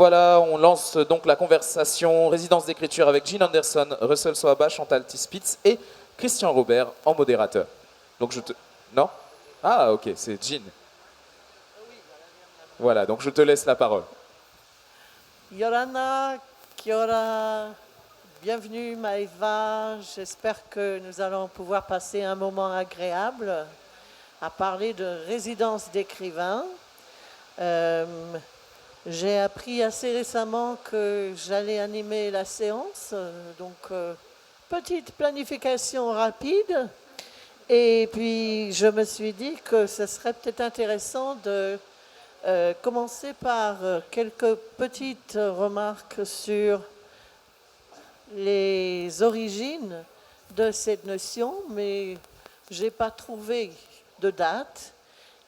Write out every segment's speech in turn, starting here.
revoilà, on lance donc la conversation résidence d'écriture avec Jean Anderson, Russell Soaba, Chantal Tispitz et Christian Robert en modérateur. Donc je te... Non? Ah ok, c'est Jean. Voilà, donc je te laisse la parole. Yorana, Kiora, bienvenue Maëva, j'espère que nous allons pouvoir passer un moment agréable à parler de résidence d'écrivain. J'ai appris assez récemment que j'allais animer la séance, donc petite planification rapide. Et puis je me suis dit que ce serait peut-être intéressant de commencer par quelques petites remarques sur les origines de cette notion, mais je n'ai pas trouvé de date.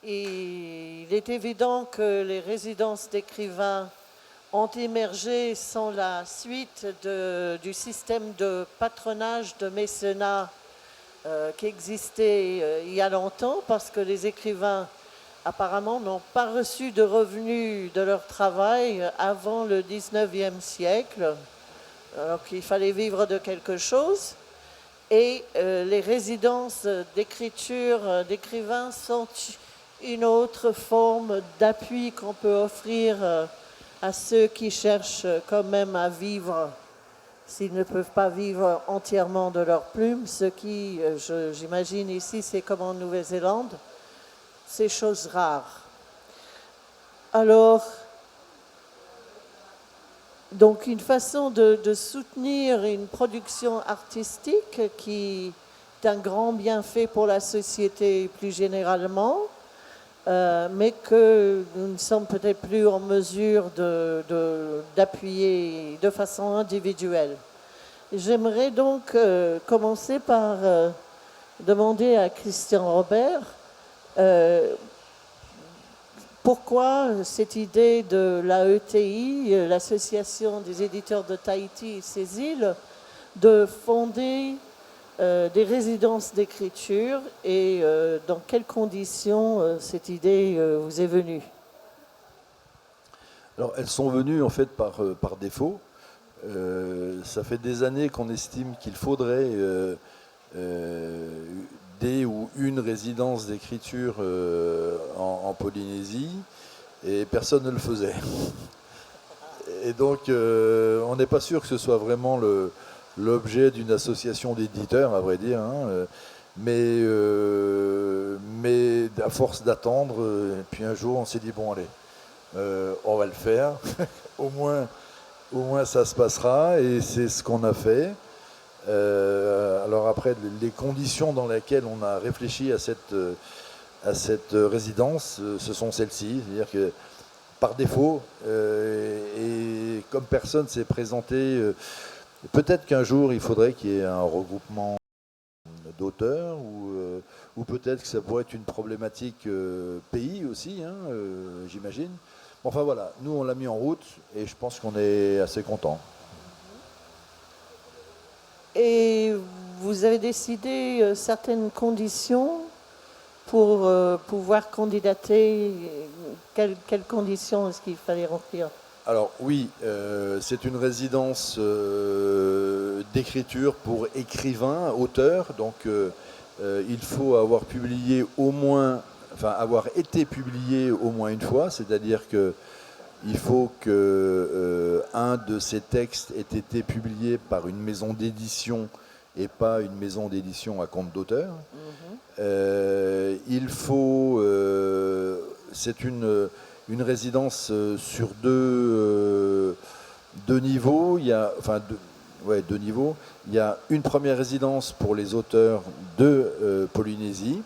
Et il est évident que les résidences d'écrivains ont émergé sans la suite du système de patronage, de mécénat qui existait il y a longtemps, parce que les écrivains apparemment n'ont pas reçu de revenus de leur travail avant le 19e siècle, alors qu'il fallait vivre de quelque chose. Et les résidences d'écriture d'écrivains sont une autre forme d'appui qu'on peut offrir à ceux qui cherchent quand même à vivre, s'ils ne peuvent pas vivre entièrement de leur plume, ce qui, j'imagine ici, c'est comme en Nouvelle-Zélande, c'est chose rare. Alors, donc une façon de soutenir une production artistique qui est un grand bienfait pour la société plus généralement, mais que nous ne sommes peut-être plus en mesure d'appuyer de façon individuelle. J'aimerais donc commencer par demander à Christian Robert pourquoi cette idée de l'AETI, l'Association des éditeurs de Tahiti et ses îles, de fonder des résidences d'écriture et dans quelles conditions cette idée vous est venue? Alors, elles sont venues en fait par défaut. Ça fait des années qu'on estime qu'il faudrait des ou une résidence d'écriture en Polynésie, et personne ne le faisait. Et donc, on n'est pas sûr que ce soit vraiment l'objet d'une association d'éditeurs, à vrai dire, hein, mais à force d'attendre, et puis un jour on s'est dit, bon allez, on va le faire, au moins ça se passera, et c'est ce qu'on a fait. Alors après, les conditions dans lesquelles on a réfléchi à cette résidence, ce sont celles-ci, c'est-à-dire que par défaut, et comme personne s'est présenté, peut-être qu'un jour il faudrait qu'il y ait un regroupement d'auteurs, ou peut-être que ça pourrait être une problématique pays aussi, hein, j'imagine. Enfin voilà, nous on l'a mis en route et je pense qu'on est assez contents. Et vous avez décidé certaines conditions pour pouvoir candidater. Quelles conditions est-ce qu'il fallait remplir? Alors oui, c'est une résidence d'écriture pour écrivains, auteurs. Donc il faut avoir publié avoir été publié au moins une fois, c'est-à-dire que il faut que un de ces textes ait été publié par une maison d'édition et pas une maison d'édition à compte d'auteur. Il faut, c'est une résidence sur deux niveaux. Il y a, deux niveaux. Il y a une première résidence pour les auteurs de Polynésie.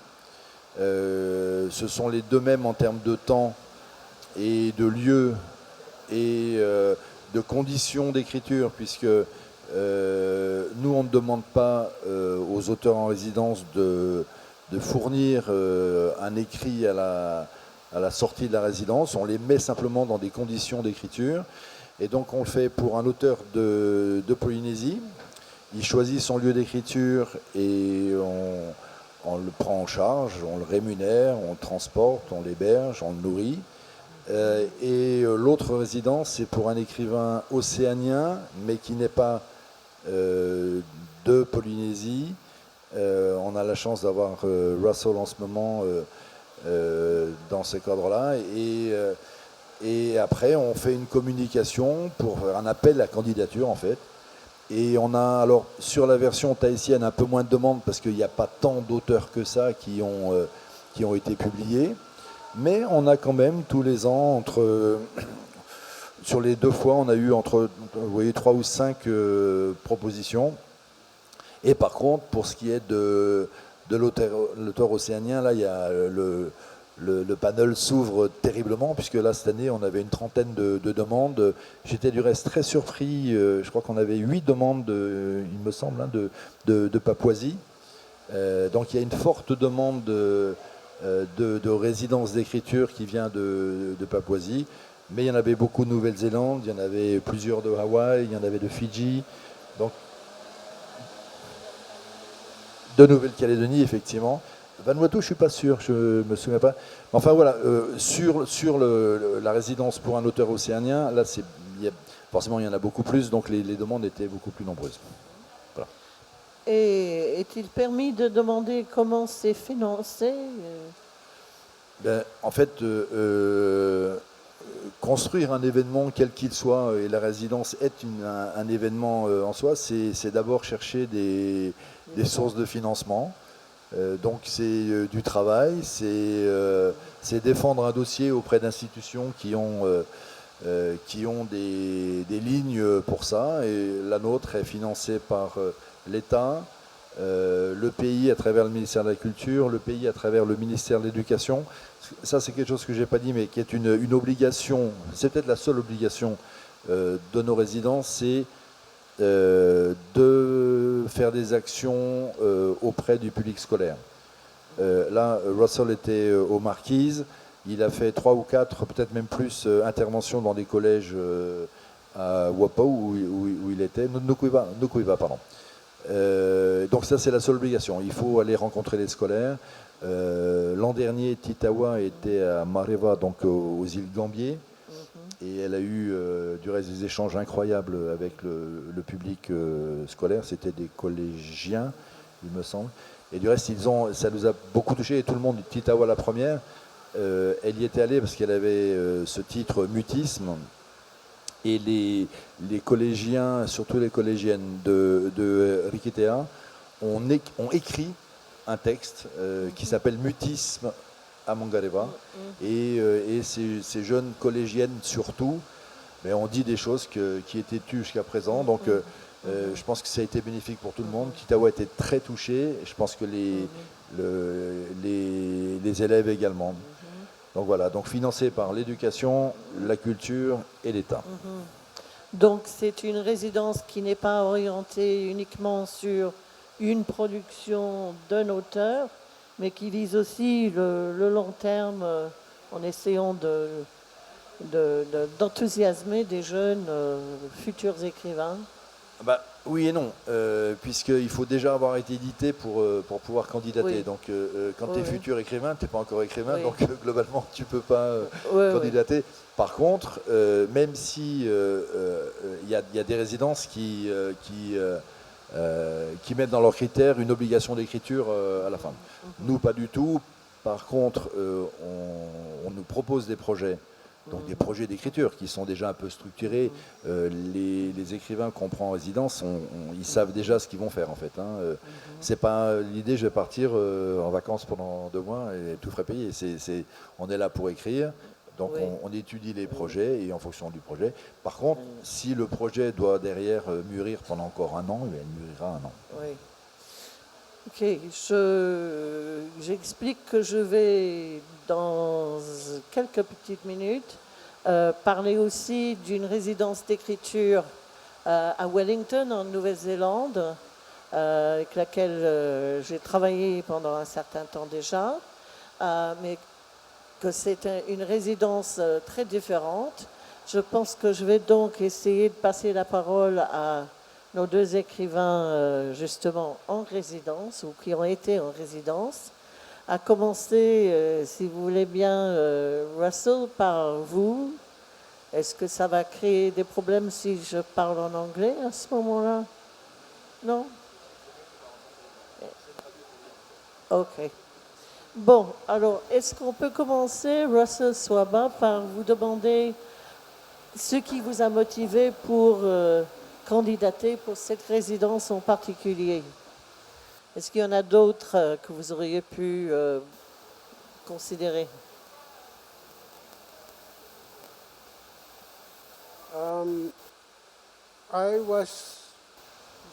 Ce sont les deux mêmes en termes de temps et de lieu et de conditions d'écriture, puisque nous, on ne demande pas aux auteurs en résidence de fournir un écrit à la sortie de la résidence. On les met simplement dans des conditions d'écriture. Et donc on le fait pour un auteur de Polynésie. Il choisit son lieu d'écriture et on le prend en charge, on le rémunère, on le transporte, on l'héberge, on le nourrit. L'autre résidence, c'est pour un écrivain océanien, mais qui n'est pas de Polynésie. On a la chance d'avoir Russell en ce moment dans ce cadre-là. Et après, on fait une communication pour faire un appel à candidature, en fait. Et on a, alors, sur la version tahitienne, un peu moins de demandes, parce qu'il n'y a pas tant d'auteurs que ça qui ont été publiés. Mais on a quand même, tous les ans, sur les 2 fois, on a eu entre, vous voyez, 3 ou 5 propositions. Et par contre, pour ce qui est de l'auteur océanien, là, il y a le panel s'ouvre terriblement, puisque là, cette année, on avait une trentaine de demandes. J'étais du reste très surpris. Je crois qu'on avait 8 demandes, il me semble, hein, de Papouasie. Donc il y a une forte demande de résidence d'écriture qui vient de Papouasie. Mais il y en avait beaucoup de Nouvelle-Zélande, il y en avait plusieurs de Hawaï, il y en avait de Fidji. Donc, de Nouvelle-Calédonie, effectivement. Vanuatu, je ne suis pas sûr, je ne me souviens pas. Enfin voilà, sur la résidence pour un auteur océanien, là, forcément, il y en a beaucoup plus, donc les demandes étaient beaucoup plus nombreuses. Voilà. Et est-il permis de demander comment c'est financé? En fait, construire un événement, quel qu'il soit, et la résidence est un événement en soi, c'est d'abord chercher des sources de financement. Donc c'est du travail, c'est défendre un dossier auprès d'institutions qui ont des lignes pour ça, et la nôtre est financée par l'État, le pays à travers le ministère de la Culture, le pays à travers le ministère de l'Éducation. Ça, c'est quelque chose que je n'ai pas dit, mais qui est une obligation, c'est peut-être la seule obligation de nos résidences, c'est de faire des actions auprès du public scolaire. Là, Russell était aux Marquises, il a fait 3 ou 4, peut-être même plus, interventions dans des collèges à Wapau, où il était, Nukuiva, pardon. Donc ça, c'est la seule obligation, il faut aller rencontrer les scolaires. L'an dernier, Titawa était à Mareva, donc aux îles Gambier. Et elle a eu du reste des échanges incroyables avec le public scolaire. C'était des collégiens, il me semble. Et du reste, ça nous a beaucoup touché. Et tout le monde, Titawa la première, elle y était allée parce qu'elle avait ce titre mutisme. Et les collégiens, surtout les collégiennes de Rikitea, ont écrit un texte qui s'appelle Mutisme à Mangareva. Et ces jeunes collégiennes surtout, mais on dit des choses qui étaient tues jusqu'à présent. Donc je pense que ça a été bénéfique pour tout le monde. Titawa était très touché. Je pense que les élèves également. Donc voilà, donc financé par l'éducation, la culture et l'État. Donc c'est une résidence qui n'est pas orientée uniquement sur une production d'un auteur, mais qui vise aussi le long terme en essayant d'enthousiasmer des jeunes futurs écrivains. Oui et non, puisqu'il faut déjà avoir été édité pour pouvoir candidater. Oui. Donc quand tu es futur écrivain, tu n'es pas encore écrivain, donc globalement tu ne peux pas candidater. Par contre, même si y a des résidences qui mettent dans leurs critères une obligation d'écriture à la fin. Nous, pas du tout. Par contre, on nous propose des projets. Donc des projets d'écriture qui sont déjà un peu structurés. Les écrivains qu'on prend en résidence, ils savent déjà ce qu'ils vont faire en fait. C'est pas l'idée, je vais partir en vacances pendant 2 mois et tout frais payé. On est là pour écrire, donc on étudie les projets et en fonction du projet. Par contre, si le projet doit derrière mûrir pendant encore 1 an, il mûrira 1 an. Oui. Ok, j'explique que je vais, dans quelques petites minutes, parler aussi d'une résidence d'écriture à Wellington, en Nouvelle-Zélande, avec laquelle j'ai travaillé pendant un certain temps déjà, mais que c'est une résidence très différente. Je pense que je vais donc essayer de passer la parole à nos 2 écrivains justement en résidence ou qui ont été en résidence. à commencer, si vous voulez bien, Russell, par vous. Est-ce que ça va créer des problèmes si je parle en anglais à ce moment-là? Non? Ok. Bon, alors, est-ce qu'on peut commencer, Russell Swaba, par vous demander ce qui vous a motivé pour candidater pour cette résidence en particulier? Est-ce qu'il y en a d'autres que vous auriez pu considérer? I was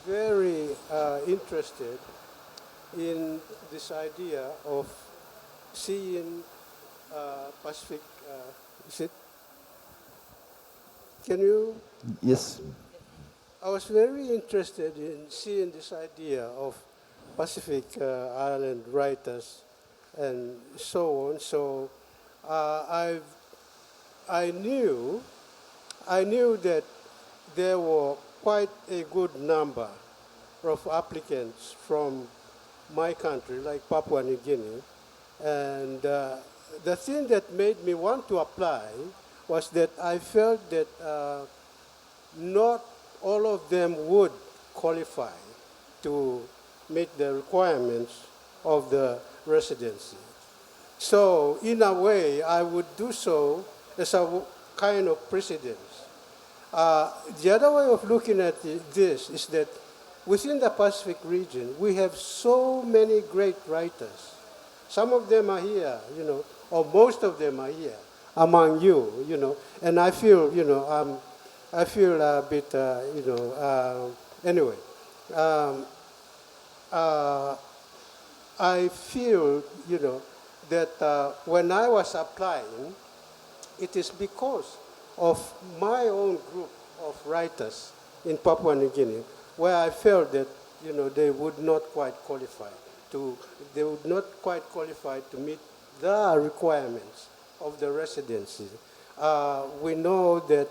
very interested in this idea of seeing Pacific. Is it? Can you? Yes. I was very interested in seeing this idea of Pacific Island writers and so on. So I knew that there were quite a good number of applicants from my country, like Papua New Guinea. And the thing that made me want to apply was that I felt that not all of them would qualify to meet the requirements of the residency. So in a way, I would do so as a kind of precedence. The other way of looking at this is that within the Pacific region, we have so many great writers. Some of them are here, or most of them are here among you, and I feel, I feel a bit, anyway. I feel, that when I was applying, it is because of my own group of writers in Papua New Guinea, where I felt that, they would not quite qualify to meet the requirements of the residency. We know that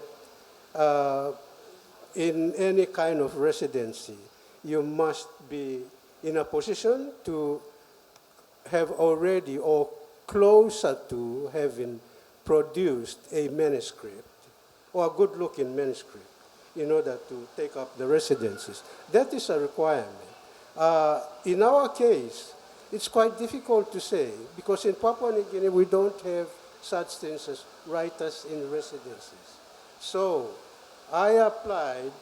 in any kind of residency, you must be in a position to have already or closer to having produced a manuscript or a good-looking manuscript in order to take up the residencies. That is a requirement. In our case, it's quite difficult to say because in Papua New Guinea we don't have such things as writers in residencies. So I applied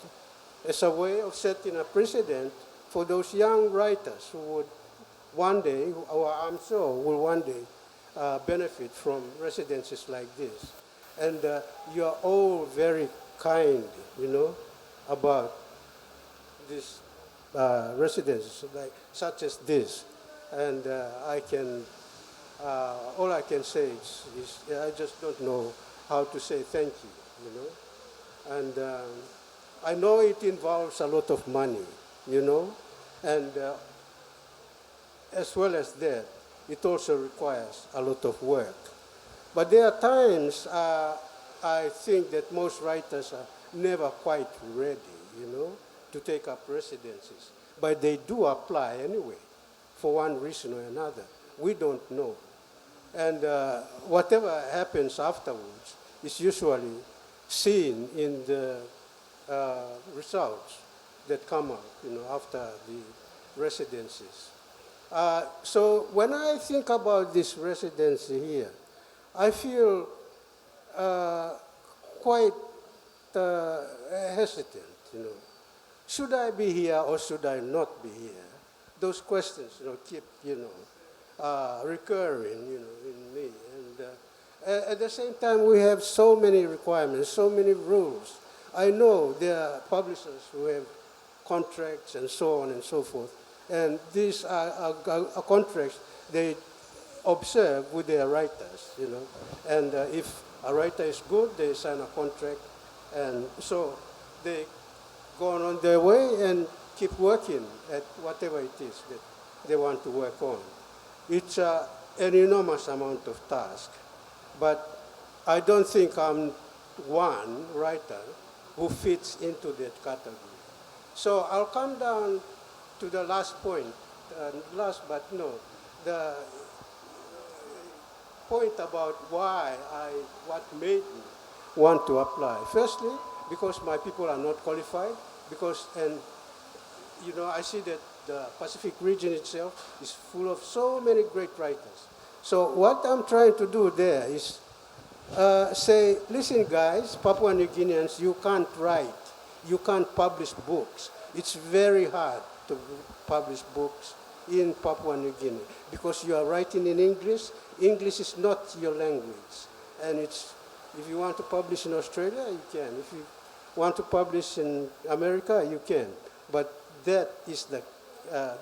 as a way of setting a precedent for those young writers who would one day, or I'm sure will one day, benefit from residencies like this. And you are all very kind, about these residencies, such as this. And all I can say is I just don't know how to say thank you, And I know it involves a lot of money, and as well as that, it also requires a lot of work. But there are times I think that most writers are never quite ready, to take up residencies. But they do apply anyway, for one reason or another. We don't know. And whatever happens afterwards is usually seen in the results that come out, after the residencies. So when I think about this residency here, I feel quite hesitant, Should I be here or should I not be here? Those questions, keep, recurring, in me. And at the same time, we have so many requirements, so many rules. I know there are publishers who have contracts and so on and so forth. And these are contracts they observe with their writers, And if a writer is good, they sign a contract. And so they go on their way and keep working at whatever it is that they want to work on. It's an enormous amount of task. But I don't think I'm one writer who fits into that category. So I'll come down to the last point, last but no, point about what made me want to apply. Firstly, because my people are not qualified, and I see that the Pacific region itself is full of so many great writers. So what I'm trying to do there is say, listen guys, Papua New Guineans, you can't write, you can't publish books. It's very hard to publish books in Papua New Guinea because you are writing in English. English is not your language. And if you want to publish in Australia, you can. If you want to publish in America, you can. But that is the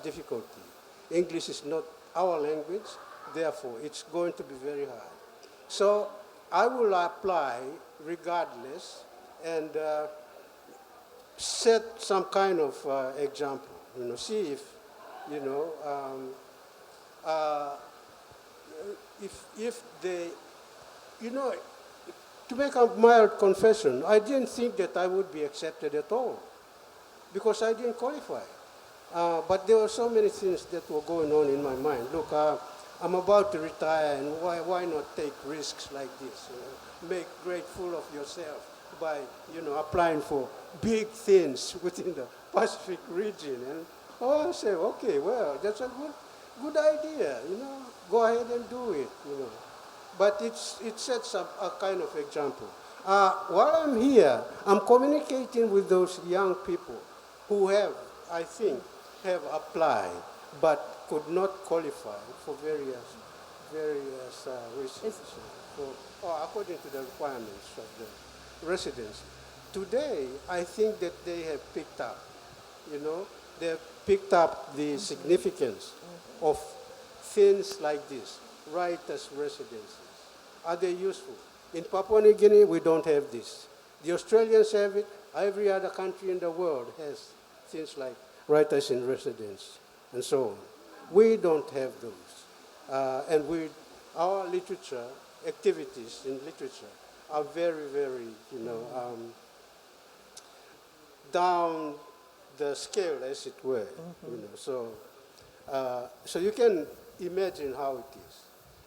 difficulty. English is not our language, therefore it's going to be very hard. So I will apply regardless and set some kind of example. See if if they, to make a mild confession, I didn't think that I would be accepted at all because I didn't qualify. But there were so many things that were going on in my mind. Look, I'm about to retire, and why not take risks like this? Make great fool of yourself by applying for big things within the Pacific region. And I say, okay, well, that's a good idea. Go ahead and do it. But it sets up a kind of example. While I'm here, I'm communicating with those young people who I think, have applied but could not qualify for various reasons, according to the requirements of the residency. Today, I think that they have picked up, they have picked up the significance of things like this, writers' residencies. Are they useful? In Papua New Guinea, we don't have this. The Australians have it. Every other country in the world has things like writers in residence and so on. We don't have those. And our literature, activities in literature are very, very, down the scale, as it were. So you can imagine how it is.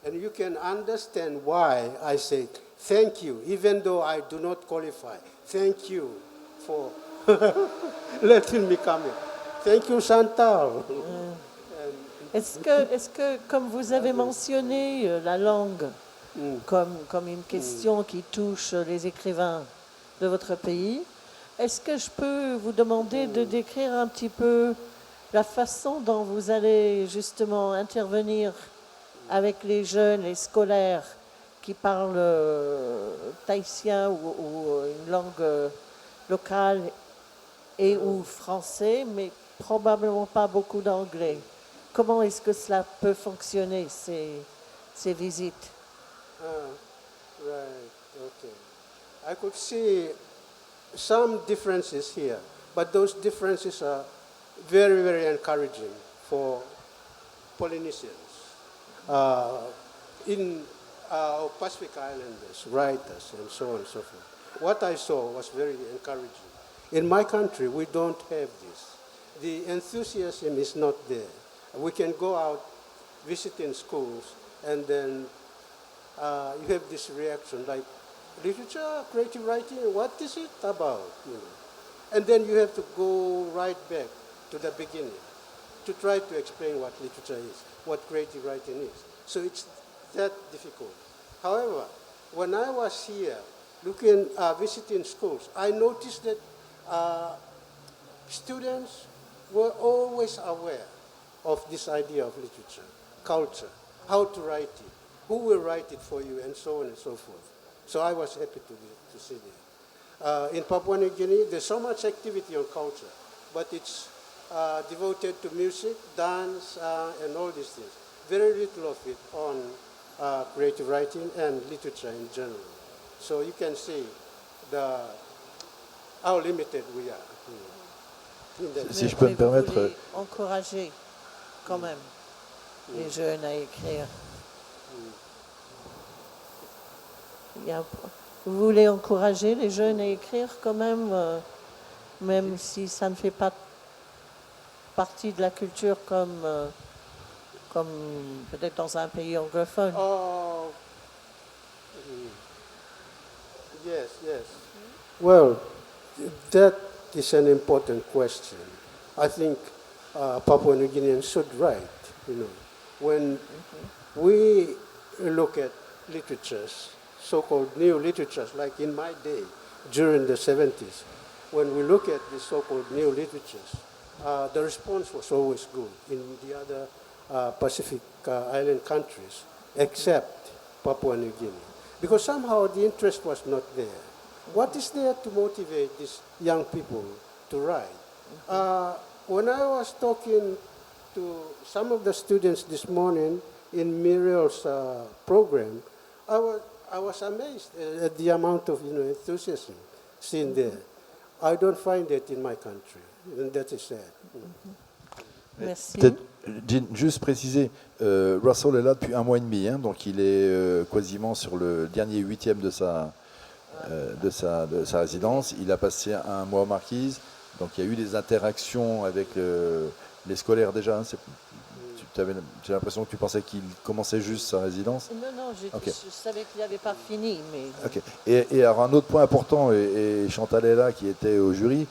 And you can understand why I say thank you, even though I do not qualify. Thank you for letting me come here. Thank you, Chantal. Est-ce que, comme vous avez mentionné la langue comme une question qui touche les écrivains de votre pays, est-ce que je peux vous demander de décrire un petit peu la façon dont vous allez justement intervenir avec les jeunes, les scolaires qui parlent tahitien ou une langue locale et ou français, mais probablement pas beaucoup d'anglais. Comment est-ce que cela peut fonctionner, ces visites? Right, okay. I could see some differences here, but those differences are very, very encouraging for Polynesians. In Pacific Islanders, writers, and so on and so forth. What I saw was very encouraging. In my country, we don't have this. The enthusiasm is not there. We can go out visiting schools, and then you have this reaction like, literature, creative writing, what is it about? And then you have to go right back to the beginning to try to explain what literature is, what creative writing is. So it's that difficult. However, when I was here visiting schools, I noticed that students were always aware of this idea of literature, culture, how to write it, who will write it for you, and so on and so forth. So I was happy to see that. In Papua New Guinea, there's so much activity on culture, but it's devoted to music, dance, and all these things. Very little of it on creative writing and literature in general. So you can see how limited we are. Si je peux me permettre. Vous voulez encourager quand même les jeunes à écrire. Vous voulez encourager les jeunes à écrire quand même, même si ça ne fait pas partie de la culture comme peut-être dans un pays anglophone. Yes, yes. Well, that is an important question. I think Papua New Guineans should write, you know. When we look at literatures, so-called new literatures, like in my day, during the 70s, when we look at the so-called new literatures, the response was always good in the other Pacific Island countries, except Papua New Guinea. Because somehow the interest was not there. What is there to motivate these young people to write? When I was talking to some of the students this morning in Muriel's program, I was amazed at the amount of enthusiasm seen there. I don't find it in my country, and that is sad. Merci. Peut-être, Jean, juste préciser, Russell est là depuis 1 mois et demi, hein, donc il est quasiment sur le dernier 8e de sa résidence. Il a passé 1 mois aux Marquises, donc il y a eu des interactions avec les scolaires déjà. Hein, j'ai l'impression que tu pensais qu'il commençait juste sa résidence. Non, Ok. je savais qu'il n'avait pas fini, mais... Ok. Et alors un autre point important, et Chantal est là qui était au jury,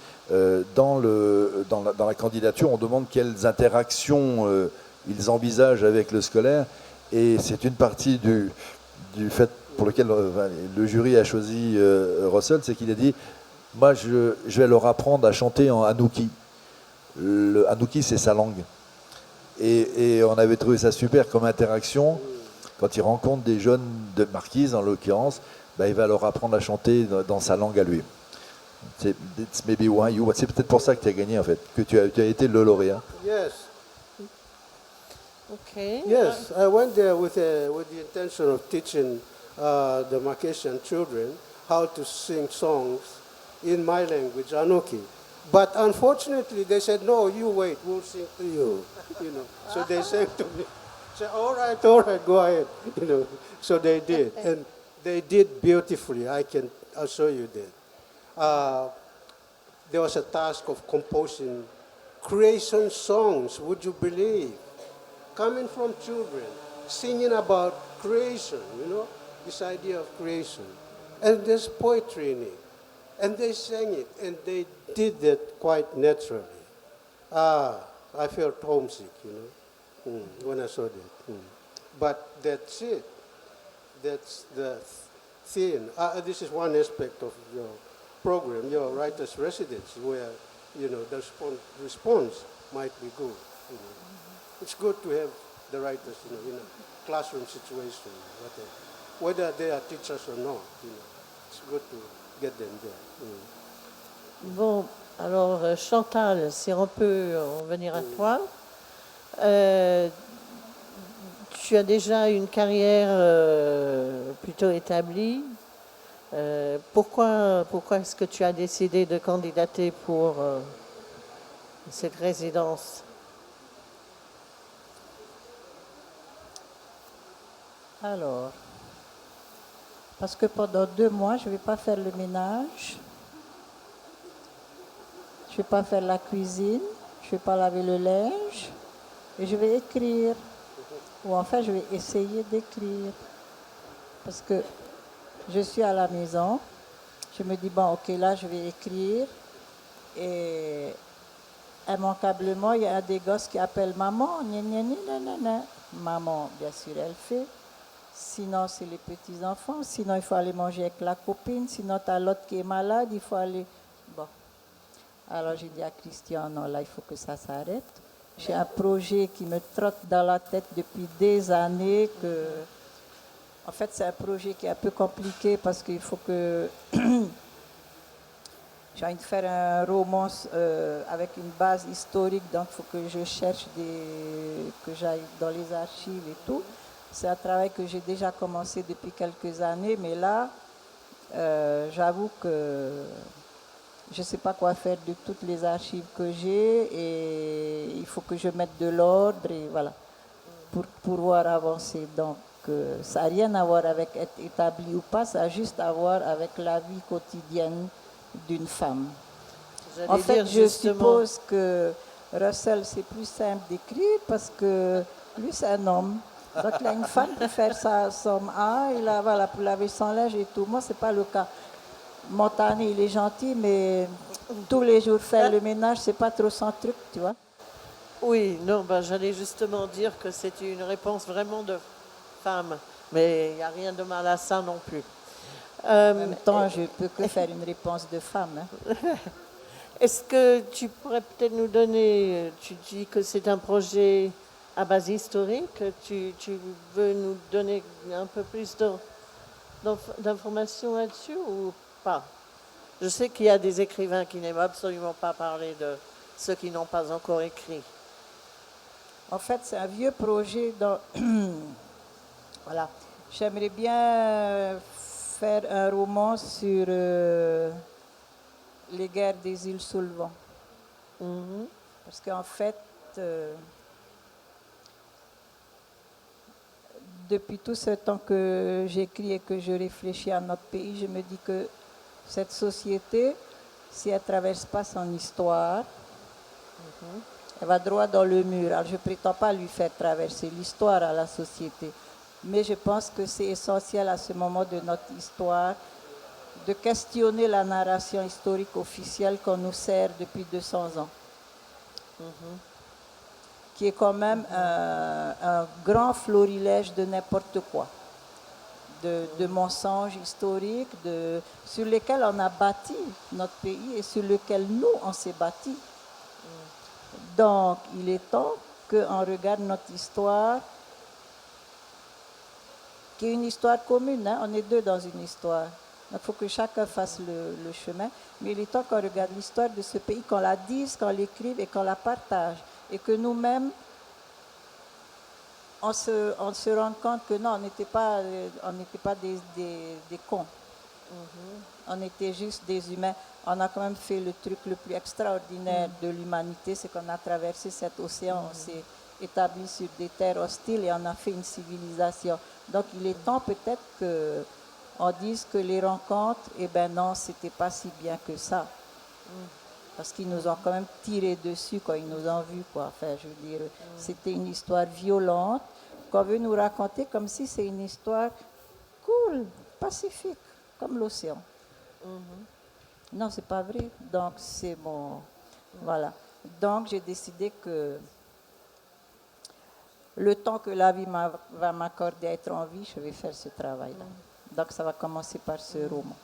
dans la candidature, on demande quelles interactions ils envisagent avec le scolaire, et c'est une partie du fait pour lequel le jury a choisi Russell, c'est qu'il a dit « Moi, je vais leur apprendre à chanter en Anouki ». Le Anouki, c'est sa langue. Et on avait trouvé ça super comme interaction. Quand il rencontre des jeunes de Marquise, en l'occurrence, il va leur apprendre à chanter dans sa langue à lui. C'est maybe why you. C'est peut-être pour ça que tu as gagné, en fait, que tu as été le lauréat. Yes, Okay. yes. I went there with the intention of teaching the Marquesian children how to sing songs in my language, Anoki. But unfortunately, they said, "No, you wait. We'll sing to you." You know. So they sang to me. Said, all right, go ahead. You know. So they did, and they did beautifully. I'll show you that. There was a task of composing creation songs. Would you believe? Coming from children, singing about creation. You know, this idea of creation, and there's poetry in it. And they sang it, and they did that quite naturally. I felt homesick, when I saw that. But that's it. That's the thing. This is one aspect of your program, your writer's residency, where, the response might be good. It's good to have the writers, in a classroom situation, whether they are teachers or not. It's good to get them there. Bon, alors Chantal, si on peut en venir à toi. Tu as déjà une carrière plutôt établie. Pourquoi est-ce que tu as décidé de candidater pour cette résidence? Alors, parce que pendant 2 mois, je ne vais pas faire le ménage, je ne vais pas faire la cuisine, je ne vais pas laver le linge, et je vais écrire. Ou enfin, je vais essayer d'écrire. Parce que je suis à la maison, je me dis, bon, ok, là, je vais écrire, et immanquablement, il y a des gosses qui appellent maman, maman, bien sûr, elle fait. Sinon, c'est les petits-enfants. Sinon, il faut aller manger avec la copine. Sinon, tu as l'autre qui est malade, il faut aller... Bon. Alors, j'ai dit à Christian, non, là, il faut que ça s'arrête. J'ai un projet qui me trotte dans la tête depuis des années. En fait, c'est un projet qui est un peu compliqué parce qu'il faut que... J'ai envie de faire un roman avec une base historique, donc il faut que je cherche que j'aille dans les archives et tout. C'est un travail que j'ai déjà commencé depuis quelques années, mais là, j'avoue que je ne sais pas quoi faire de toutes les archives que j'ai et il faut que je mette de l'ordre et voilà, pour pouvoir avancer. Donc, ça n'a rien à voir avec être établi ou pas, ça a juste à voir avec la vie quotidienne d'une femme. En fait, je suppose que Russell, c'est plus simple d'écrire parce que lui, c'est un homme. Donc il a une femme pour faire son A, il a, voilà, pour laver son linge et tout. Moi, c'est pas le cas. Montané, il est gentil, mais tous les jours faire le ménage, c'est pas trop son truc, tu vois. Oui, non, ben, j'allais justement dire que c'était une réponse vraiment de femme, mais il n'y a rien de mal à ça non plus. En même temps, je peux que faire une réponse de femme. Hein. Est-ce que tu pourrais peut-être nous donner, tu dis que c'est un projet à base historique, tu veux nous donner un peu plus d'informations là-dessus ou pas? Je sais qu'il y a des écrivains qui n'aiment absolument pas parler de ceux qui n'ont pas encore écrit. En fait, c'est un vieux projet. Voilà. J'aimerais bien faire un roman sur les guerres des îles sous le vent. Mhm. Parce qu'en fait, depuis tout ce temps que j'écris et que je réfléchis à notre pays, je me dis que cette société, si elle ne traverse pas son histoire, elle va droit dans le mur. Alors je ne prétends pas lui faire traverser l'histoire à la société, mais je pense que c'est essentiel à ce moment de notre histoire de questionner la narration historique officielle qu'on nous sert depuis 200 ans, qui est quand même un grand florilège de n'importe quoi, de mensonges historiques, sur lesquels on a bâti notre pays et sur lesquels nous, on s'est bâti. Donc, il est temps qu'on regarde notre histoire, qui est une histoire commune. Hein? On est deux dans une histoire. Donc, il faut que chacun fasse le chemin. Mais il est temps qu'on regarde l'histoire de ce pays, qu'on la dise, qu'on l'écrive et qu'on la partage. Et que nous-mêmes, on se rende compte que non, on n'était pas des cons. On était juste des humains. On a quand même fait le truc le plus extraordinaire de l'humanité, c'est qu'on a traversé cet océan, on s'est établi sur des terres hostiles et on a fait une civilisation. Donc il est temps peut-être qu'on dise que les rencontres, eh ben non, c'était pas si bien que ça. Parce qu'ils nous ont quand même tiré dessus quand ils nous ont vus, quoi. Enfin, je veux dire, c'était une histoire violente qu'on veut nous raconter comme si c'est une histoire cool, pacifique, comme l'océan. Non, c'est pas vrai. Donc, c'est bon. Voilà. Donc, j'ai décidé que le temps que la vie va m'accorder à être en vie, je vais faire ce travail-là. Donc, ça va commencer par ce roman.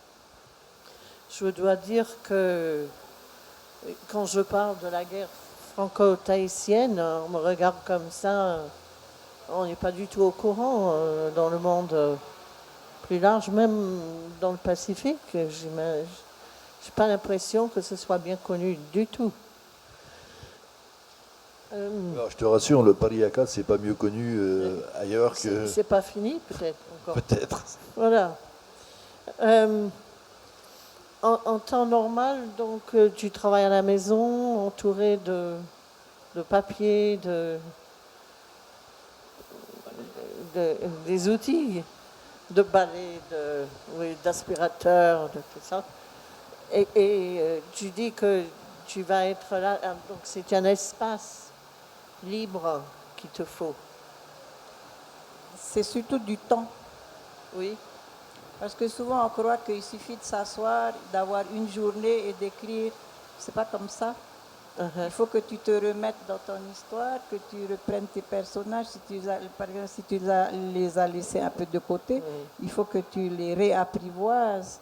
Je dois dire que quand je parle de la guerre franco-tahitienne, on me regarde comme ça, on n'est pas du tout au courant dans le monde plus large, même dans le Pacifique. Je n'ai pas l'impression que ce soit bien connu du tout. Alors, je te rassure, le Pariaka, c'est pas mieux connu ailleurs que. C'est pas fini, peut-être encore. Peut-être. Voilà. En temps normal, donc, tu travailles à la maison, entouré de papier, des outils, de balai, d'aspirateur, de tout ça. Et tu dis que tu vas être là, donc c'est un espace libre qu'il te faut. C'est surtout du temps. Oui. Parce que souvent on croit qu'il suffit de s'asseoir, d'avoir une journée et d'écrire. C'est pas comme ça. Il faut que tu te remettes dans ton histoire, que tu reprennes tes personnages. Par exemple, si tu les as laissés un peu de côté, il faut que tu les réapprivoises.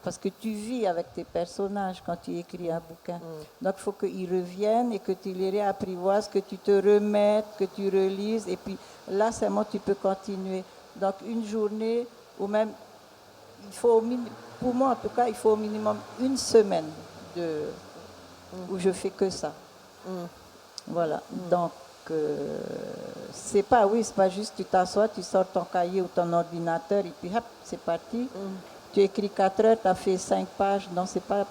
Parce que tu vis avec tes personnages quand tu écris un bouquin. Donc il faut qu'ils reviennent et que tu les réapprivoises, que tu te remettes, que tu relises. Et puis là, seulement tu peux continuer. Donc une journée ou même, pour moi en tout cas, il faut au minimum une semaine où je fais que ça. Voilà. Donc c'est pas juste tu t'assois, tu sors ton cahier ou ton ordinateur et puis hop, c'est parti. Tu écris 4 heures, tu as fait 5 pages. Non, c'est pas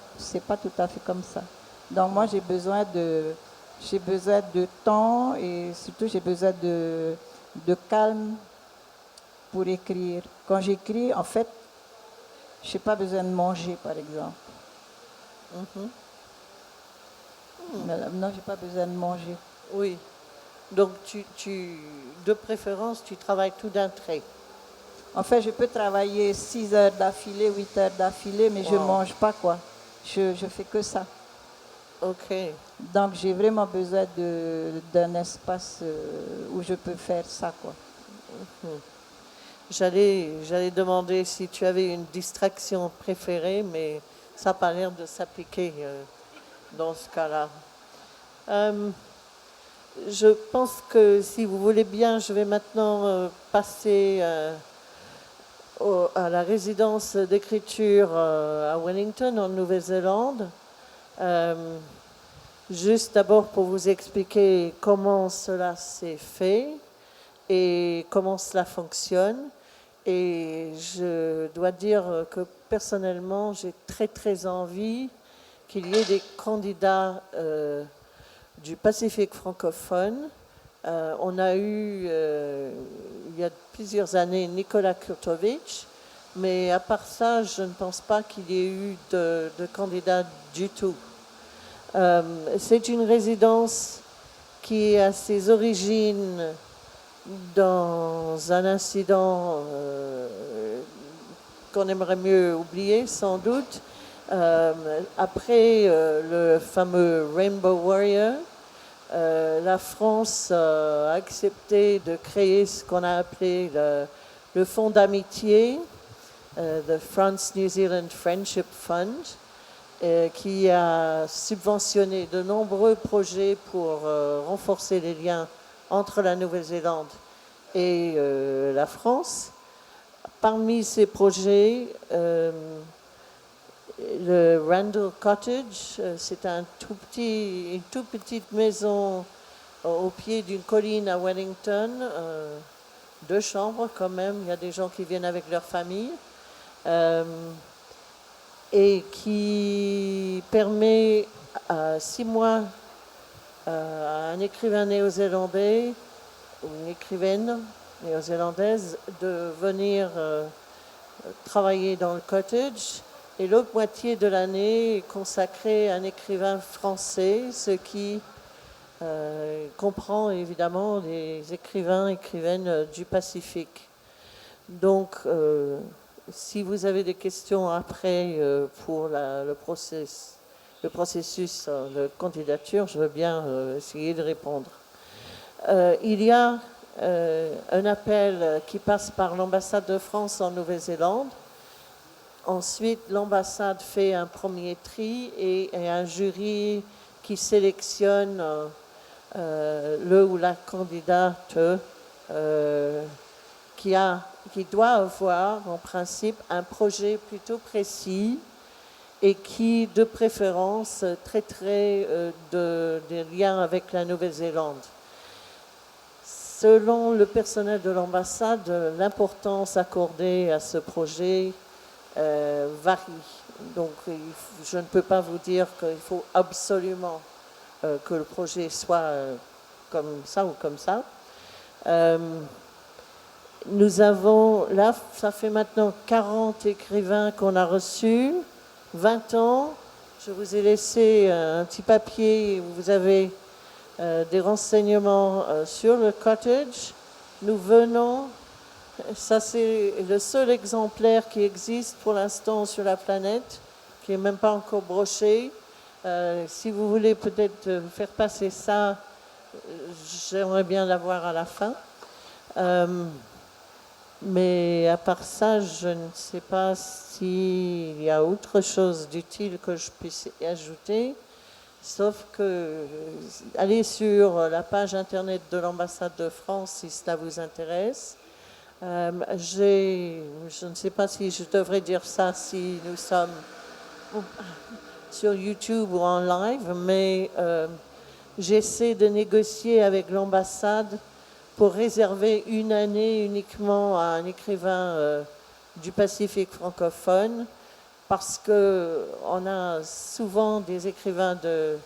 tout à fait comme ça. Donc moi, j'ai besoin de temps et surtout j'ai besoin de calme pour écrire. Quand j'écris, en fait, je n'ai pas besoin de manger, par exemple. Non, je n'ai pas besoin de manger. Oui. Donc, de préférence, tu travailles tout d'un trait. En fait, je peux travailler 6 heures d'affilée, 8 heures d'affilée, mais je ne Wow. mange pas, quoi. Je fais que ça. OK. Donc, j'ai vraiment besoin d'un espace où je peux faire ça, quoi. J'allais demander si tu avais une distraction préférée, mais ça n'a pas l'air de s'appliquer dans ce cas-là. Je pense que si vous voulez bien, je vais maintenant passer à la résidence d'écriture à Wellington, en Nouvelle-Zélande. Juste d'abord pour vous expliquer comment cela s'est fait et comment cela fonctionne. Et je dois dire que personnellement, j'ai très très envie qu'il y ait des candidats du Pacifique francophone. On a eu, il y a plusieurs années, Nicolas Kurtovic, mais à part ça, je ne pense pas qu'il y ait eu de candidats du tout. C'est une résidence qui a ses origines dans un incident qu'on aimerait mieux oublier, sans doute. Après le fameux Rainbow Warrior, la France a accepté de créer ce qu'on a appelé le Fonds d'amitié, the France New Zealand Friendship Fund, qui a subventionné de nombreux projets pour renforcer les liens entre la Nouvelle-Zélande et la France. Parmi ces projets, le Randall Cottage, c'est une toute petite maison au pied d'une colline à Wellington, 2 chambres quand même, il y a des gens qui viennent avec leur famille, et qui permet à 6 mois à un écrivain néo-zélandais ou une écrivaine néo-zélandaise de venir travailler dans le cottage, et l'autre moitié de l'année est consacrée à un écrivain français, ce qui comprend évidemment les écrivaines du Pacifique. Donc, si vous avez des questions après pour le processus de candidature, je veux bien essayer de répondre. Il y a un appel qui passe par l'ambassade de France en Nouvelle-Zélande. Ensuite, l'ambassade fait un premier tri et un jury qui sélectionne le ou la candidate qui doit avoir en principe un projet plutôt précis et qui, de préférence, traiterait des liens avec la Nouvelle-Zélande. Selon le personnel de l'ambassade, l'importance accordée à ce projet varie. Donc, je ne peux pas vous dire qu'il faut absolument que le projet soit comme ça ou comme ça. Nous avons, là, ça fait maintenant 40 écrivains qu'on a reçus, 20 ans. Je vous ai laissé un petit papier où vous avez des renseignements sur le cottage. Nous venons, ça c'est le seul exemplaire qui existe pour l'instant sur la planète, qui n'est même pas encore broché. Si vous voulez peut-être faire passer ça, j'aimerais bien l'avoir à la fin. Mais à part ça, je ne sais pas s'il y a autre chose d'utile que je puisse ajouter, sauf que allez sur la page internet de l'ambassade de France si cela vous intéresse. Je ne sais pas si je devrais dire ça si nous sommes sur YouTube ou en live, mais j'essaie de négocier avec l'ambassade pour réserver une année uniquement à un écrivain du Pacifique francophone, parce qu'on a souvent des écrivains de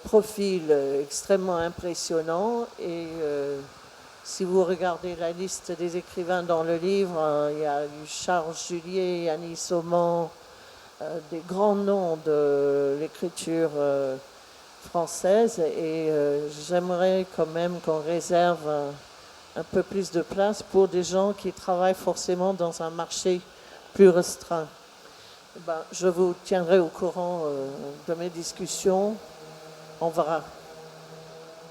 profil extrêmement impressionnants, et si vous regardez la liste des écrivains dans le livre, il y a eu Charles Julier, Annie Sauman, des grands noms de l'écriture française et j'aimerais quand même qu'on réserve un peu plus de place pour des gens qui travaillent forcément dans un marché plus restreint. Ben, je vous tiendrai au courant de mes discussions. On verra.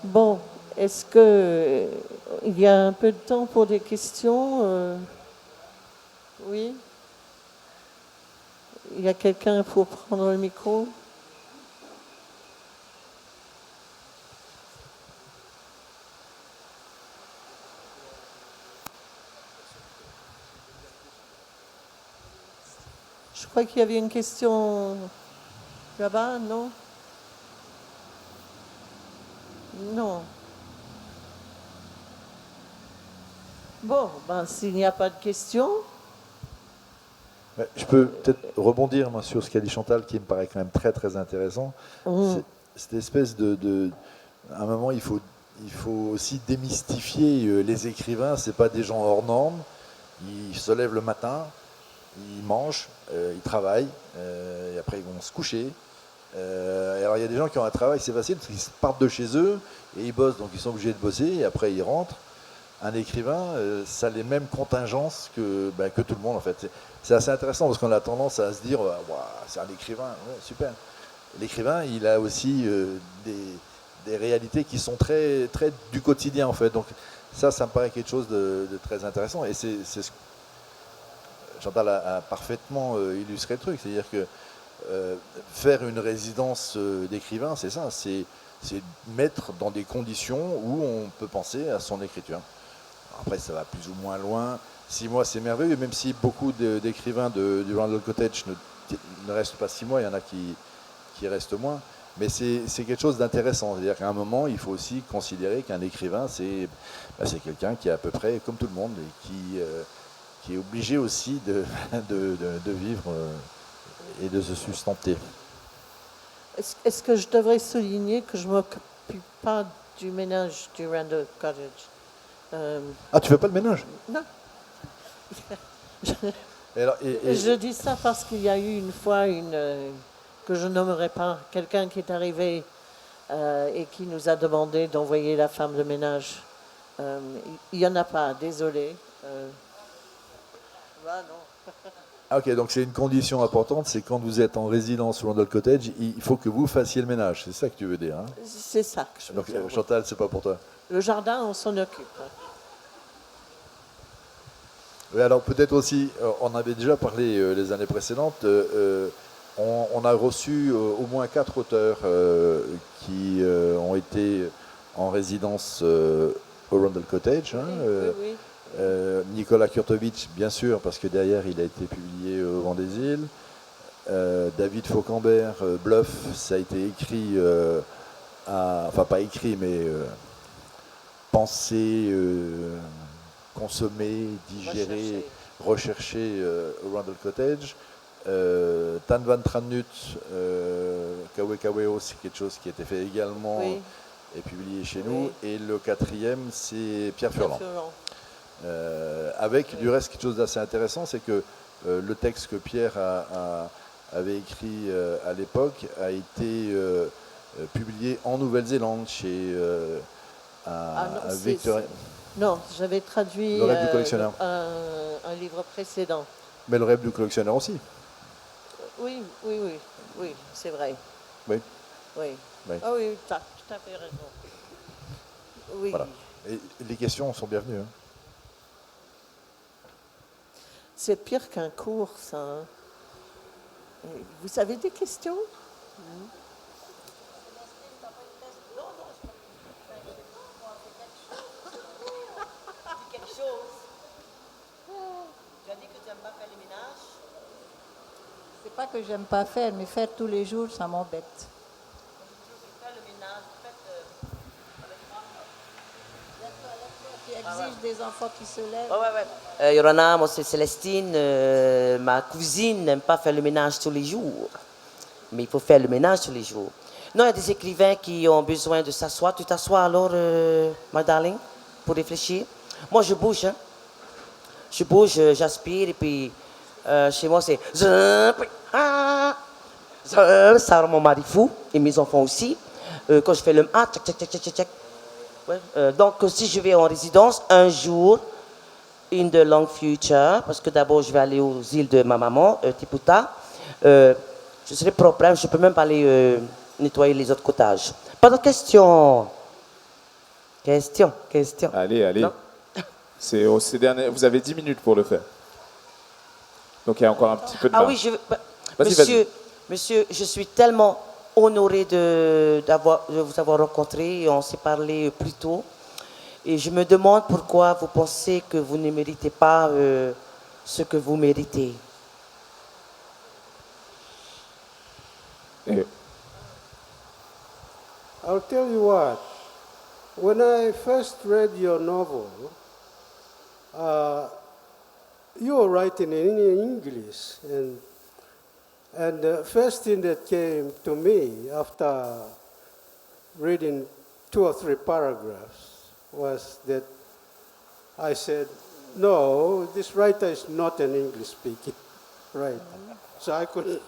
Bon, est-ce que il y a un peu de temps pour des questions Oui. Il y a quelqu'un pour prendre le micro? Je crois qu'il y avait une question là-bas, non? Non. Bon, ben, s'il n'y a pas de questions, Ouais, je peux peut-être rebondir moi, sur ce qu'a dit Chantal, qui me paraît quand même très très intéressant. C'est cette espèce à un moment, il faut aussi démystifier les écrivains. C'est pas des gens hors normes. Ils se lèvent le matin, ils mangent, ils travaillent, et après ils vont se coucher. Et alors il y a des gens qui ont un travail, c'est facile, parce qu'ils partent de chez eux et ils bossent, donc ils sont obligés de bosser, et après ils rentrent. Un écrivain, ça a les mêmes contingences que tout le monde en fait. C'est assez intéressant parce qu'on a tendance à se dire, Ouah, c'est un écrivain, ouais, super. L'écrivain, il a aussi des réalités qui sont très, très du quotidien en fait. Donc ça me paraît quelque chose de très intéressant. Et c'est ce Chantal a parfaitement illustré le truc. C'est-à-dire que faire une résidence d'écrivain, c'est ça, c'est mettre dans des conditions où on peut penser à son écriture. Après, ça va plus ou moins loin. 6 mois, c'est merveilleux, même si beaucoup d'écrivains du Randall Cottage ne restent pas 6 mois, il y en a qui restent moins. Mais c'est quelque chose d'intéressant. C'est-à-dire qu'à un moment, il faut aussi considérer qu'un écrivain, c'est quelqu'un qui est à peu près comme tout le monde et qui est obligé aussi de vivre et de se sustenter. est-ce que je devrais souligner que je ne m'occupe pas du ménage du Randall Cottage? Ah, tu fais pas le ménage? Non. Je Je dis ça parce qu'il y a eu une fois que je nommerai pas, quelqu'un qui est arrivé et qui nous a demandé d'envoyer la femme de ménage. Il n'y en a pas, désolé. Non. Ah, ok, donc c'est une condition importante, c'est quand vous êtes en résidence au Randall Cottage, il faut que vous fassiez le ménage. C'est ça que tu veux dire, hein? C'est ça que je veux Donc dire, oui. Chantal, c'est pas pour toi. Le jardin, on s'en occupe. Oui, alors peut-être aussi, on avait déjà parlé les années précédentes, on a reçu au moins 4 auteurs qui ont été en résidence au Randall Cottage. Hein, Oui. Nicolas Kurtovitch, bien sûr, parce que derrière il a été publié au Vent des Îles. David Fauquembert, Bluff, ça a été écrit, enfin pas écrit, mais pensé, consommé, digéré, recherché au Randall Cottage. Tan Van Tranut, Kawe Kaweo, c'est quelque chose qui a été fait également et publié chez nous. Et le 4e, c'est Pierre Furlan. Avec du reste quelque chose d'assez intéressant, c'est que le texte que Pierre avait écrit à l'époque a été publié en Nouvelle-Zélande chez Victoria. Non, j'avais traduit Le rêve du collectionneur. Un livre précédent. Mais le rêve du collectionneur aussi. Oui, c'est vrai. Oui. Ah oui, tu as tout à fait raison. Oui. Voilà. Et les questions sont bienvenues. Hein. C'est pire qu'un cours, ça. Hein. Vous avez des questions? Tu as dit que tu n'aimes pas faire le ménage? C'est pas que j'aime pas faire, mais faire tous les jours, ça m'embête. Faire le ménage, en fait, qui exige des enfants qui se lèvent. Ouais. Yorana, moi c'est Célestine. Ma cousine n'aime pas faire le ménage tous les jours. Mais il faut faire le ménage tous les jours. Non, il y a des écrivains qui ont besoin de s'asseoir. Tu t'assois alors, ma darling, pour réfléchir. Moi, je bouge. Hein. Je bouge, j'aspire. Et puis, chez moi, c'est... Ça rend mon mari fou. Et mes enfants aussi. quand je fais le tchac, tchac, tchac, tchac, tchac. Ouais, donc, si je vais en résidence, un jour, in the long future, parce que d'abord, je vais aller aux îles de ma maman, Tiputa, je serai propre, hein, je peux même pas aller nettoyer les autres cottages. Pas de questions. Question. Allez, allez. Non. Vous avez 10 minutes pour le faire. Donc il y a encore un petit peu de Ah marge. oui, Vas-y, monsieur, je suis tellement honoré de vous avoir rencontré et on s'est parlé plus tôt. Et je me demande pourquoi vous pensez que vous ne méritez pas ce que vous méritez. Et- I'll tell you what. When I first read your novel, you were writing in English, and the first thing that came to me after reading 2 or 3 paragraphs was that I said, no, this writer is not an English-speaking writer. So I could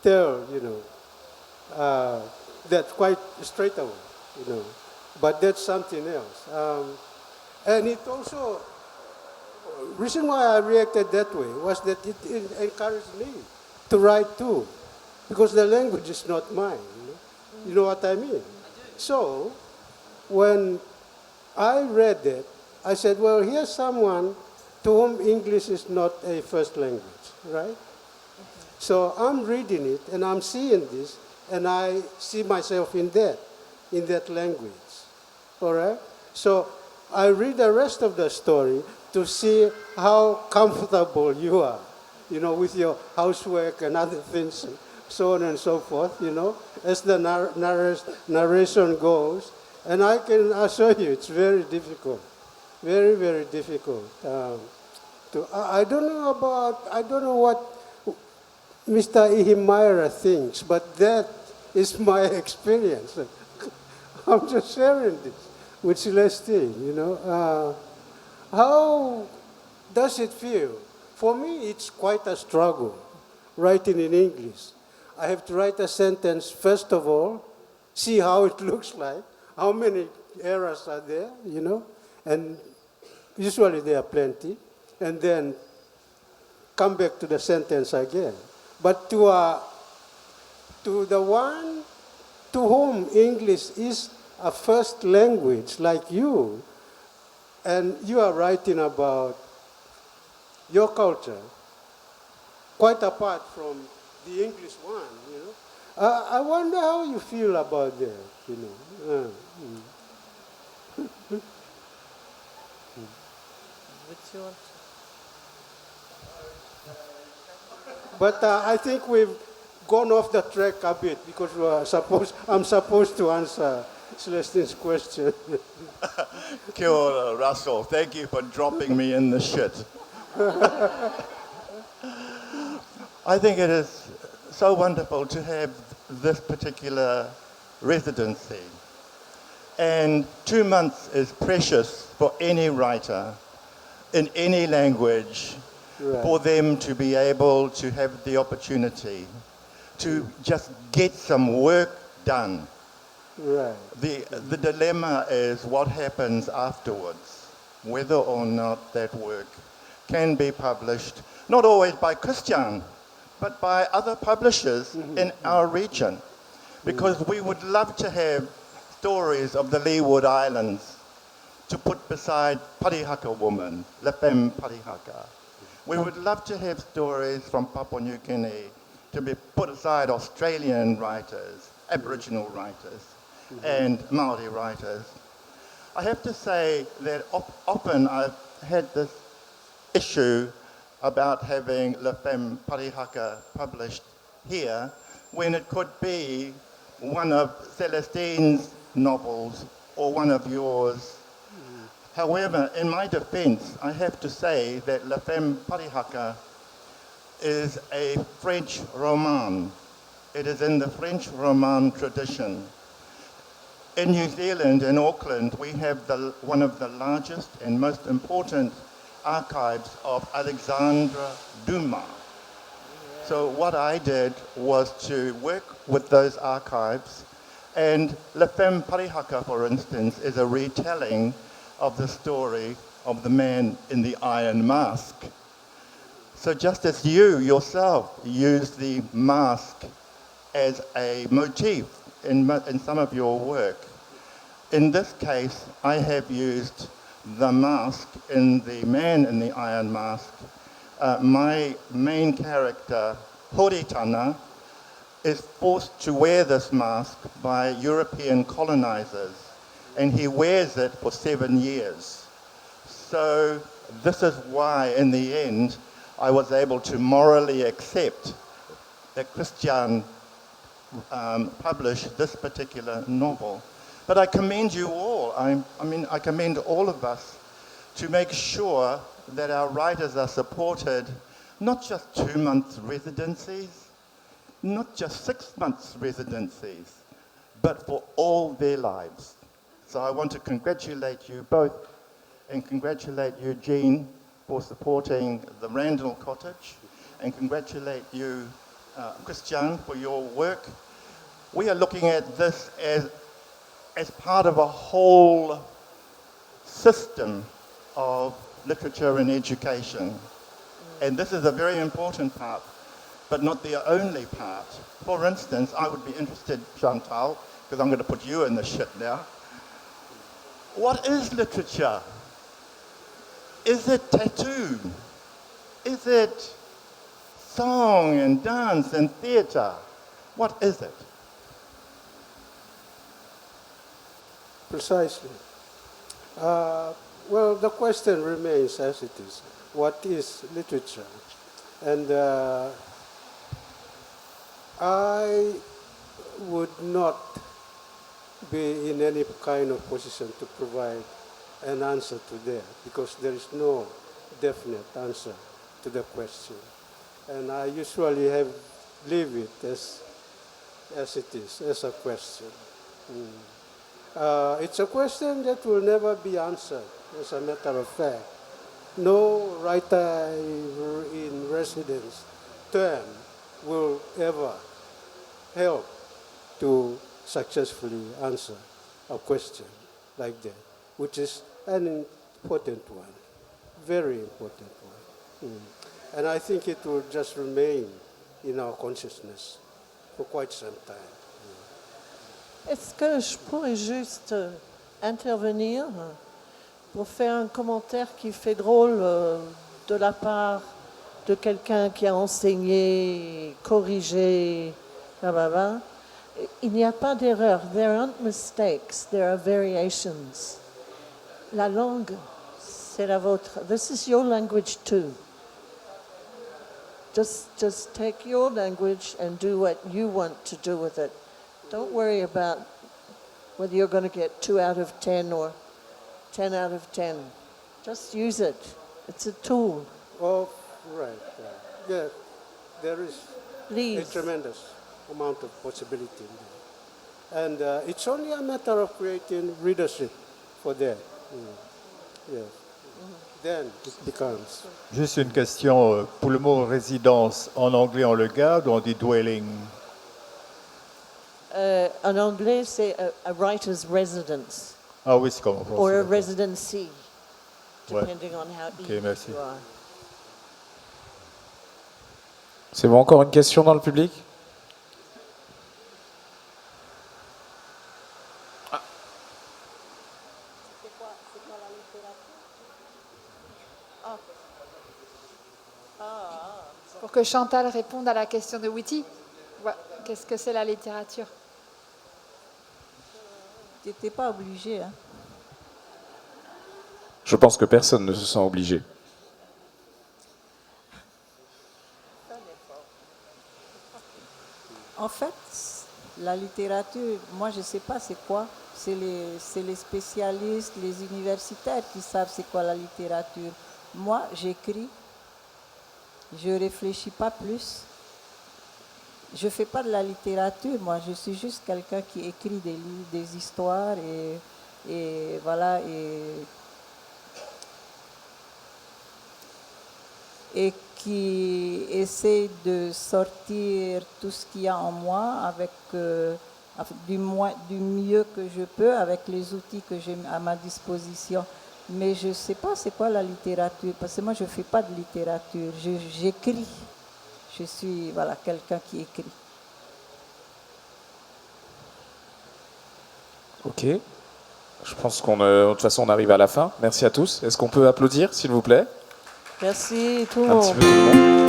tell, that quite straight away, But that's something else. And it also, reason why I reacted that way was that it encouraged me to write too, because the language is not mine. You know what I mean? So, when I read that, I said, well, here's someone to whom English is not a first language, right? So I'm reading it, and I'm seeing this, and I see myself in that language, all right? So I read the rest of the story to see how comfortable you are, with your housework and other things, so on and so forth, as the narration goes. And I can assure you it's very difficult, very, very difficult. I don't know what Mr. Ihimira thinks, but that is my experience. I'm just sharing this with Celestine, How does it feel? For me, it's quite a struggle, writing in English. I have to write a sentence, first of all, see how it looks like, how many errors are there, and usually there are plenty, and then come back to the sentence again. But to the one to whom English is a first language, like you, and you are writing about your culture, quite apart from the English one, I wonder how you feel about that, But I think we've gone off the track a bit because I'm supposed to answer Celestine's question. Kia ora, Russell. Thank you for dropping me in the shit. I think it is so wonderful to have this particular residency. And 2 months is precious for any writer in any language, Right. for them to be able to have the opportunity to just get some work done. Right. The dilemma is what happens afterwards, whether or not that work can be published, not always by Christian, but by other publishers in our region. Because we would love to have stories of the Leeward Islands to put beside Parihaka woman, La Femme Parihaka. We would love to have stories from Papua New Guinea to be put aside Australian writers, Aboriginal writers, and Maori writers. I have to say that often I've had this issue about having La Femme Parihaka published here when it could be one of Celestine's novels or one of yours. However, in my defense, I have to say that La Femme Parihaka is a French roman. It is in the French roman tradition. In New Zealand, in Auckland, we have one of the largest and most important archives of Alexandre Dumas. So what I did was to work with those archives And La Femme Parihaka, for instance, is a retelling of the story of the man in the iron mask. So just as you yourself used the mask as a motif in some of your work, in this case, I have used the mask in the man in the iron mask. My main character, Horitana, is forced to wear this mask by European colonizers, and he wears it for 7 years. So this is why, in the end, I was able to morally accept that Christian published this particular novel. But I commend you all, I commend all of us to make sure that our writers are supported, not just 2 months residencies, not just 6 months residencies, but for all their lives. So I want to congratulate you both and congratulate Eugene for supporting the Randall Cottage and congratulate you, Christian, for your work. We are looking at this as part of a whole system of literature and education. And this is a very important part, but not the only part. For instance, I would be interested, Chantal, because I'm going to put you in the shit now. What is literature? Is it tattoo? Is it song and dance and theatre? What is it? Precisely. Well, the question remains as it is. What is literature? And I would not be in any kind of position to provide an answer to that because there is no definite answer to the question. And I usually leave it as it is, as a question. It's a question that will never be answered, as a matter of fact. No writer in residence term will ever help to successfully answer a question like that, which is an important one, very important one. And I think it will just remain in our consciousness for quite some time. Est-ce que je pourrais juste intervenir pour faire un commentaire qui fait drôle de la part de quelqu'un qui a enseigné, corrigé, blablabla. Il n'y a pas d'erreur. There aren't mistakes. There are variations. La langue, c'est la vôtre. This is your language too. Just take your language and do what you want to do with it. Don't worry about whether you're going to get 2 out of 10 or 10 out of 10. Just use it. It's a tool. Oh, right. Yeah, there is Please. a tremendous amount of possibility in there. And it's only a matter of creating readership for that. Yeah. Then it becomes. Juste une question. Pour le mot résidence, en anglais on le garde ou on dit dwelling? En anglais, c'est a writer's residence Ah oui, c'est comme en français. or a d'accord. residency, Ouais. depending on how easy merci. you are. C'est bon, encore une question dans le public? Pour que Chantal réponde à la question de Witty. Qu'est-ce que c'est la littérature? Tu n'étais pas obligé. Hein. Je pense que personne ne se sent obligé. En fait, la littérature, moi je ne sais pas c'est quoi. C'est les spécialistes, les universitaires qui savent c'est quoi la littérature. Moi, j'écris, je ne réfléchis pas plus. Je ne fais pas de la littérature, moi, je suis juste quelqu'un qui écrit des livres, des histoires et voilà. Et qui essaie de sortir tout ce qu'il y a en moi avec enfin, du mieux que je peux avec les outils que j'ai à ma disposition. Mais je ne sais pas c'est quoi la littérature, parce que moi je ne fais pas de littérature, j'écris. Je suis quelqu'un qui écrit. Ok. Je pense de toute façon on arrive à la fin. Merci à tous. Est-ce qu'on peut applaudir, s'il vous plaît? Merci tout le Un petit monde. peu tout le monde.